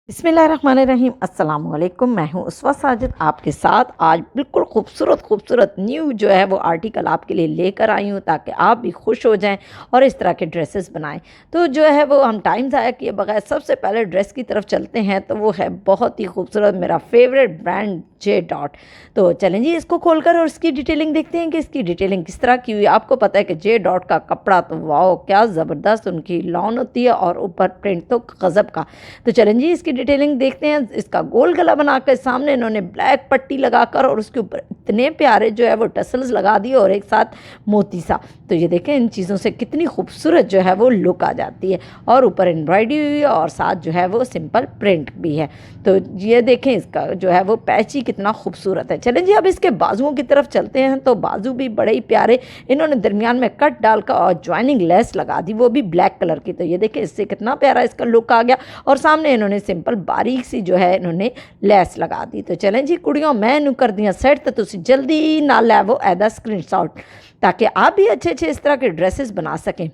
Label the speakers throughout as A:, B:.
A: बिस्मिल्लाहिर्रहमानिर्रहीम अस्सलाम वालेकुम। मैं हूँ उसवा साजिद आपके साथ। आज बिल्कुल खूबसूरत न्यू जो है वो आर्टिकल आपके लिए लेकर आई हूँ ताकि आप भी खुश हो जाएं और इस तरह के ड्रेसेस बनाएं। तो जो है वो हम टाइम ज़ाया किए बगैर सबसे पहले ड्रेस की तरफ चलते हैं। तो वो है बहुत ही खूबसूरत मेरा फेवरेट ब्रांड जे डॉट। तो चलें जी इसको खोलकर और इसकी डिटेलिंग देखते हैं कि इसकी डिटेलिंग किस तरह की हुई। आपको पता है कि जे डॉट का कपड़ा तो वाओ क्या ज़बरदस्त उनकी लॉन होती है और ऊपर प्रिंट तो गज़ब का। तो चलें जी इसकी डिटेलिंग देखते हैं। इसका गोल गला बनाकर सामने इन्होंने ब्लैक पट्टी लगाकर और उसके ऊपर इतने प्यारे जो है वो टसल्स लगा दिए और एक साथ मोती सा। तो ये देखें इन चीज़ों से कितनी खूबसूरत जो है वो लुक आ जाती है और ऊपर एम्ब्रॉयडरी हुई है और साथ जो है वो सिंपल प्रिंट भी है। तो ये देखें इसका जो है वो पैच ही कितना खूबसूरत है। चलें जी अब इसके बाजुओं की तरफ चलते हैं। तो बाजू भी बड़े ही प्यारे इन्होंने दरमियान में कट डालकर और ज्वाइनिंग लेस लगा दी, वो भी ब्लैक कलर की। तो ये देखें इससे कितना प्यारा इसका लुक आ गया और सामने इन्होंने सिंपल बारीक सी जो है इन्होंने लेस लगा दी। तो चलें जी कुड़ियों मैं इन्हू कर दिया सेट। तो तुसी जल्दी ना लैवो एदा स्क्रीनशॉट ताकि आप भी अच्छे अच्छे इस तरह के ड्रेसेस बना सकें।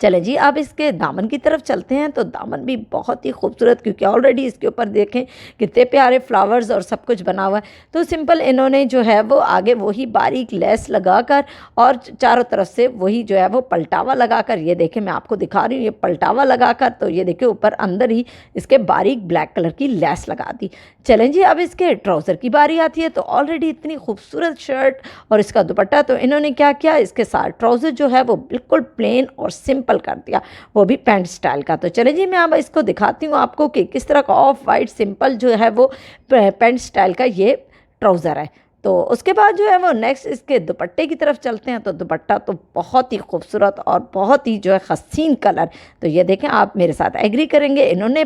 A: चलें जी अब इसके दामन की तरफ चलते हैं। तो दामन भी बहुत ही खूबसूरत क्योंकि ऑलरेडी इसके ऊपर देखें कितने प्यारे फ्लावर्स और सब कुछ बना हुआ है। तो सिंपल इन्होंने जो है वो आगे वही बारीक लेस लगाकर और चारों तरफ से वही जो है वो पलटावा लगाकर, ये देखें मैं आपको दिखा रही हूँ, ये पलटावा लगाकर तो ये देखें ऊपर अंदर ही इसके बारीक ब्लैक कलर की लेस लगा दी। चलें जी अब इसके ट्राउज़र की बारी आती है। तो ऑलरेडी इतनी खूबसूरत शर्ट और इसका दुपट्टा, तो इन्होंने क्या किया इसके साथ ट्राउज़र जो है वो बिल्कुल प्लेन और सिंपल कर दिया, वो भी पैंट स्टाइल का। तो चलिए जी मैं अब इसको दिखाती हूँ आपको कि किस तरह का ऑफ वाइट सिंपल जो है वो पैंट स्टाइल का ये ट्राउज़र है। तो उसके बाद जो है वो नेक्स्ट इसके दुपट्टे की तरफ चलते हैं। तो दुपट्टा तो बहुत ही खूबसूरत और बहुत ही जो है हसीन कलर। तो ये देखें आप मेरे साथ एग्री करेंगे, इन्होंने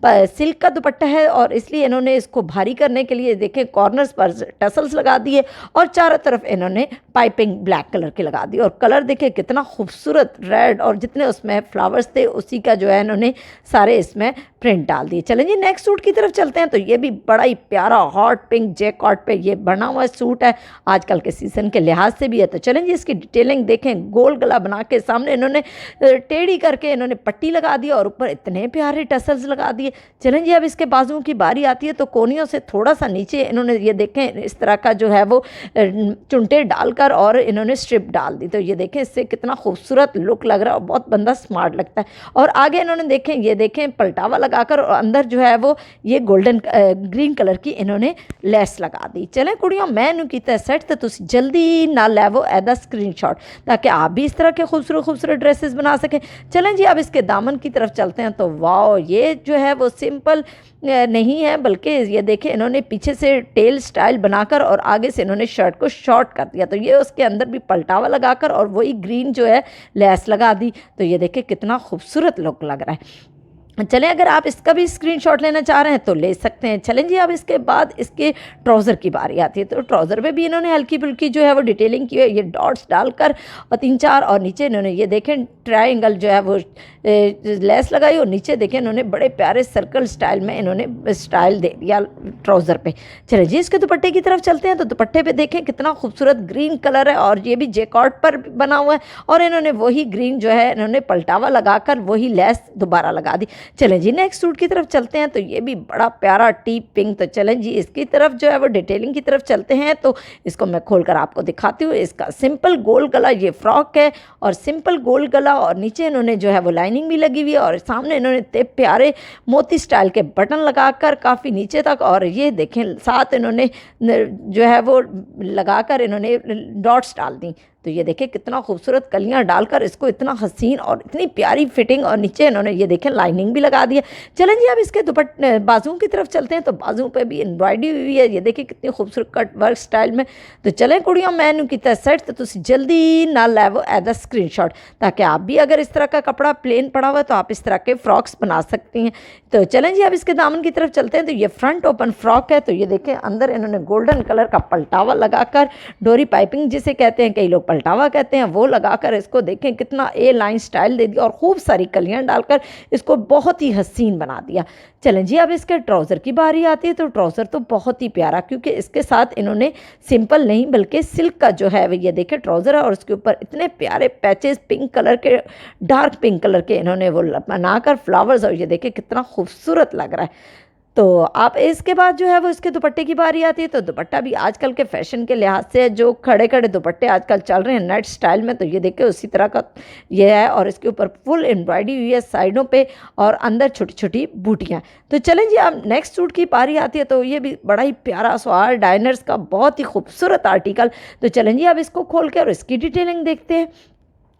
A: सिल्क का दुपट्टा है और इसलिए इन्होंने इसको भारी करने के लिए देखें कॉर्नर्स पर टसल्स लगा दिए और चारों तरफ इन्होंने पाइपिंग ब्लैक कलर की लगा दी और कलर देखें कितना खूबसूरत रेड और जितने उसमें फ्लावर्स थे उसी का जो है इन्होंने सारे इसमें प्रिंट डाल दिए। चलें जी नेक्स्ट सूट की तरफ चलते हैं। तो ये भी बड़ा ही प्यारा हॉट पिंक जैकॉट पे ये बना हुआ सूट है, आजकल के सीज़न के लिहाज से भी है। तो चलें जी इसकी डिटेलिंग देखें। गोल गला बना के सामने इन्होंने टेढ़ी करके इन्होंने पट्टी लगा दी और ऊपर इतने प्यारे टसल्स लगा दिए। चलें जी अब इसके बाजुओं की बारी आती है। तो कोनियों से थोड़ा सा नीचे इन्होंने ये देखें इस तरह का जो है वो चुनटे डालकर और इन्होंने स्ट्रिप डाल दी। तो ये देखें इससे कितना खूबसूरत लुक लग रहा है और बहुत बंदा स्मार्ट लगता है। और आगे इन्होंने देखें ये देखें पलटावा लगाकर और अंदर जो है वो ये गोल्डन ग्रीन कलर की इन्होंने लेस लगा दी। चलें कुड़ियों मैं इन्हू कीता सेट। तो तुम जल्दी ना लैवो एदा स्क्रीनशॉट ताकि आप भी इस तरह के खूबसूरत खूबसूरत ड्रेसेस बना सकें। चलें जी अब इसके दामन की तरफ चलते हैं। तो वाओ ये जो है वो सिंपल नहीं है बल्कि ये देखें इन्होंने पीछे से टेल स्टाइल बनाकर और आगे से इन्होंने शर्ट को शॉर्ट कर दिया। तो ये उसके अंदर भी पलटावा लगाकर और वही ग्रीन जो है लेस लगा दी। तो ये देखें कितना खूबसूरत लुक लग रहा है। चलें अगर आप इसका भी स्क्रीनशॉट लेना चाह रहे हैं तो ले सकते हैं। चलें जी अब इसके बाद इसके ट्राउज़र की बारी आती है। तो ट्राउज़र पे भी इन्होंने हल्की फुल्की जो है वो डिटेलिंग की है, ये डॉट्स डालकर और 3-4 और नीचे इन्होंने ये देखें ट्रायंगल जो है वो लेस लगाई और नीचे देखें इन्होंने बड़े प्यारे सर्कल स्टाइल में इन्होंने स्टाइल दे दिया ट्राउज़र पे। चलें जी इसके दुपट्टे की तरफ चलते हैं। तो दुपट्टे पे देखें कितना खूबसूरत ग्रीन कलर है और ये भी जैकॉट पर बना हुआ है और इन्होंने वही ग्रीन जो है इन्होंने पलटावा लगाकर वही लेस दोबारा लगा दी। चलें जी नेक्स्ट सूट की तरफ चलते हैं। तो ये भी बड़ा प्यारा टीप पिंक। तो चलें जी इसकी तरफ जो है वो डिटेलिंग की तरफ चलते हैं। तो इसको मैं खोलकर आपको दिखाती हूँ। इसका सिंपल गोल गला ये फ्रॉक है और सिंपल गोल गला और नीचे इन्होंने जो है वो लाइनिंग भी लगी हुई है और सामने इन्होंने इतने प्यारे मोती स्टाइल के बटन लगाकर काफ़ी नीचे तक और ये देखें साथ इन्होंने जो है वो लगाकर इन्होंने डॉट्स डाल दी। तो ये देखें कितना खूबसूरत कलियां डालकर इसको इतना हसीन और इतनी प्यारी फिटिंग और नीचे इन्होंने ये देखें लाइनिंग भी लगा दी है। चलें जी अब इसके दुपट्टे बाजुओं की तरफ चलते हैं। तो बाजुओं पे भी एम्ब्रॉयडरी हुई है, ये देखें कितनी खूबसूरत कट वर्क स्टाइल में। तो चलें कुड़ियों मैं इन्हू कीता सेट। तो तुम जल्दी ना लैवो एदा स्क्रीनशॉट ताकि आप भी अगर इस तरह का कपड़ा प्लेन पड़ा हुआ है तो आप इस तरह के फ्रॉक्स बना सकती हैं। तो चलें जी अब इसके दामन की तरफ चलते हैं। तो ये फ्रंट ओपन फ्रॉक है। तो ये देखें अंदर इन्होंने गोल्डन कलर का पलटावा लगाकर डोरी पाइपिंग जिसे कहते हैं कई लोग पलटावा कहते हैं वो लगाकर इसको देखें कितना ए लाइन स्टाइल दे दिया और खूब सारी कलियां डालकर इसको बहुत ही हसीन बना दिया। चलें जी, अब इसके ट्राउज़र की बारी आती है। तो ट्राउज़र तो बहुत ही प्यारा, क्योंकि इसके साथ इन्होंने सिंपल नहीं बल्कि सिल्क का जो है ये देखिए ट्राउज़र है और उसके ऊपर इतने प्यारे पैचेस पिंक कलर के, डार्क पिंक कलर के इन्होंने वो बनाकर फ्लावर्स, और ये देखिए कितना खूबसूरत लग रहा है। तो आप इसके बाद जो है वो इसके दुपट्टे की बारी आती है। तो दुपट्टा भी आजकल के फैशन के लिहाज से जो खड़े खड़े दुपट्टे आजकल चल रहे हैं नेट स्टाइल में, तो ये देखिए उसी तरह का ये है और इसके ऊपर फुल एम्ब्रॉयडरी हुई है साइडों पे और अंदर छोटी छोटी बूटियाँ। तो चलें जी, अब नेक्स्ट सूट की बारी आती है। तो ये भी बड़ा ही प्यारा सवार डाइनर्स का बहुत ही खूबसूरत आर्टिकल। तो चलें जी, अब इसको खोल के और इसकी डिटेलिंग देखते हैं।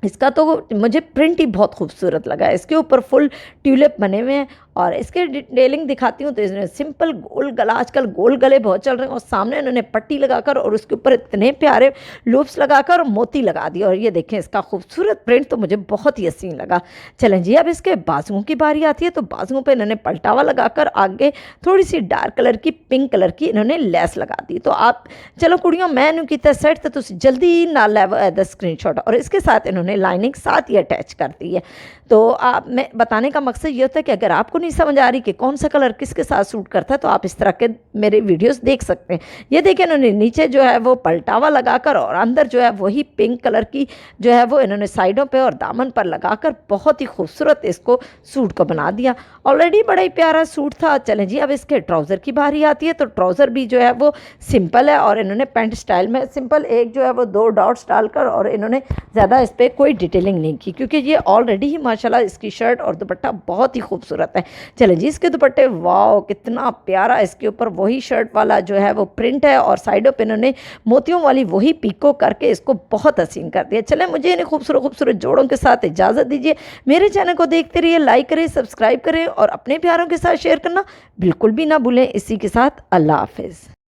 A: इसका तो मुझे प्रिंट ही बहुत खूबसूरत लगा है। इसके ऊपर फुल ट्यूलिप बने हुए हैं और इसके डिटेलिंग दिखाती हूँ। तो इसने सिंपल गोल गला, आजकल गोल गले बहुत चल रहे हैं, और सामने इन्होंने पट्टी लगाकर और उसके ऊपर इतने प्यारे लूप्स लगाकर और मोती लगा दिए। और ये देखें इसका खूबसूरत प्रिंट तो मुझे बहुत ही हसीन लगा। चलें जी, अब इसके बाजुओं की बारी आती है। तो बाजुओं पर इन्होंने पलटावा लगाकर आगे थोड़ी सी डार्क कलर की, पिंक कलर की इन्होंने लेस लगा दी। तो आप चलो कुड़ियों, मैंने किया सेट तो जल्दी ना लै स्क्रीनशॉट, और इसके साथ इन्होंने लाइनिंग साथ ही अटैच कर दी है। तो आप मैं बताने का मकसद ये होता है कि अगर आपको नहीं समझ आ रही कि कौन सा कलर किसके साथ सूट करता है, तो आप इस तरह के मेरे वीडियोस देख सकते हैं। ये देखिए इन्होंने नीचे जो है वो पलटावा लगाकर और अंदर जो है वही पिंक कलर की जो है वो इन्होंने साइडों पे और दामन पर लगाकर बहुत ही खूबसूरत इसको सूट को बना दिया। ऑलरेडी बड़ा ही प्यारा सूट था। चलें जी, अब इसके ट्राउज़र की बारी आती है। तो ट्राउज़र भी जो है वो सिंपल है और इन्होंने पेंट स्टाइल में सिंपल एक जो है वो 2 डॉट्स डालकर, और इन्होंने ज़्यादा इस पर कोई डिटेलिंग नहीं की, क्योंकि ये ऑलरेडी ही माशाल्लाह इसकी शर्ट और दुपट्टा बहुत ही खूबसूरत है। चलें जी, इसके दुपट्टे वाओ कितना प्यारा, इसके ऊपर वही शर्ट वाला जो है वो प्रिंट है और साइडों पे इन्होंने मोतियों वाली वही पीको करके इसको बहुत हसीन कर दिया। चलें, मुझे इन्हें खूबसूरत खूबसूरत जोड़ों के साथ इजाज़त दीजिए। मेरे चैनल को देखते रहिए, लाइक करें, सब्सक्राइब करें और अपने प्यारों के साथ शेयर करना बिल्कुल भी ना भूलें। इसी के साथ अल्लाह हाफिज़।